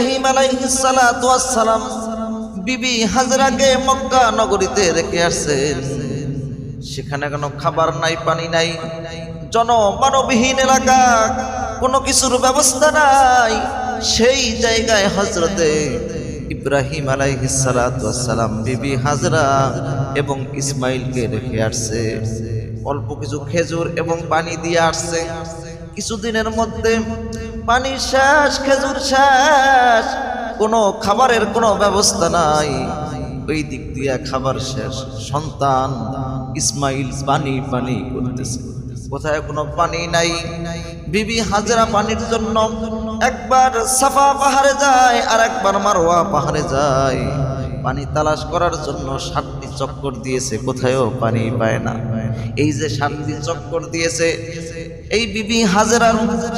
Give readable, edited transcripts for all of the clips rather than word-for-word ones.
ইব্রাহিম আলাইহিস সালাতু ওয়াস সালাম বিবি হাজরাকে মক্কা নগরীতে রেখে আসছেন। সেখানে কোনো খাবার নাই, পানি নাই, জনমানবহীন এলাকা, কোনো কিছুর ব্যবস্থা নাই। সেই জায়গায় হযরতে ইব্রাহিম আলাইহিস সালাতু ওয়াস সালাম বিবি হাজরা এবং ইসমাইলকে রেখে আসছে। অল্প কিছু খেজুর এবং পানি দিয়ে আসছে। কিছুদিনের মধ্যে পানি শেষ, খেজুর শেষ, কোনো খাবারের কোনো ব্যবস্থা নাই। ওই দিক দিয়ে খাবার শেষ, সন্তান ইসমাইল পানি পানি করতেছে, কোথায় কোনো পানি নাই। বিবি হাজরা পানির জন্য একবার সাফা পাহাড়ে যায় আর একবার মারওয়া পাহাড়ে যায়। পানি তালাশ করার জন্য 7টি চক্কর দিয়েছে, কোথায়ও পানি পায় না। এই যে 7টি চক্কর দিয়েছে, এই বিবি হাজরার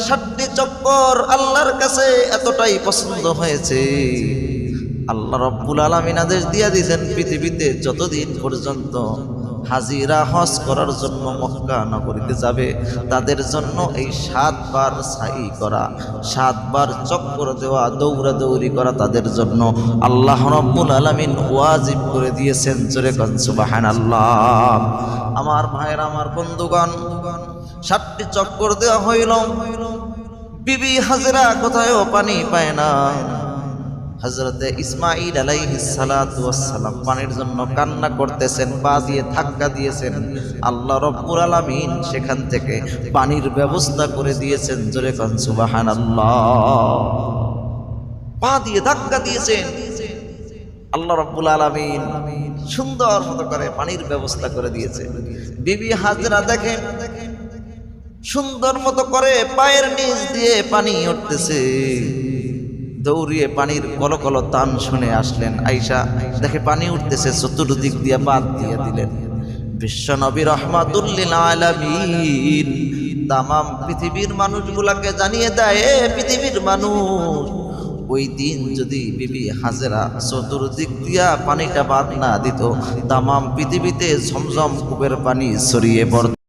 7টি চক্কর আল্লাহর কাছে এতটাই পছন্দ হয়েছে, আল্লাহ রাব্বুল আলামিন আদেশ দিয়ে দিয়েছেন পৃথিবীতে যতদিন পর্যন্ত হাজিরা হজ করার জন্য মক্কা নগরীতে যাবে তাদের জন্য এই 7 বার সাই করা, 7 বার চক্কর দেওয়া, দৌড়াদৌড়ি করা তাদের জন্য আল্লাহ রাব্বুল আলামিন ওয়াজিব করে দিয়েছেন। জোরে কোন সুবহানাল্লাহ। আমার ভাইয়েরা, আমার বন্ধুগণ, 7টি চক্কর দেওয়া হইল। বিবি হাজরা কোথায়ও পানি পায় না। হযরতে ইসমাঈল আলাইহিস সালাতু ওয়াস সালাম পানির জন্য কান্না করতেছেন, পা দিয়ে ধাক্কা দিয়েছেন। আল্লাহ রাব্বুল আলামিন সেখান থেকে পানির ব্যবস্থা করে দিয়েছেন। জোরে কোন সুবহানাল্লাহ। পা দিয়ে ধাক্কা দিয়েছেন, আল্লাহ রাব্বুল আলামিন সুন্দর মতো করে পানির ব্যবস্থা করে দিয়েছে। বিবি হাজরা দেখেন সুন্দর মতো করে পায়ের নিচ দিয়ে পানি উঠতেছে। দৌড়িয়ে পানির কলকল টান শুনে আসলেন। আয়েশা দেখে পানি উঠতেছে, চতুর্দিক দিয়ে বাদ দিয়ে দিলেন। বিশ্ব নবী রাহমাতুল লিল আলামিন তামাম পৃথিবীর মানুষগুলাকে জানিয়ে দেয়, পৃথিবীর মানুষ, ওই দিন যদি বিবি হাজরা চতুর্দিক দিয়া পানিটা বাদ না দিত, তামাম পৃথিবীতে ঝমঝম কূপের পানি ছড়িয়ে পড়ত।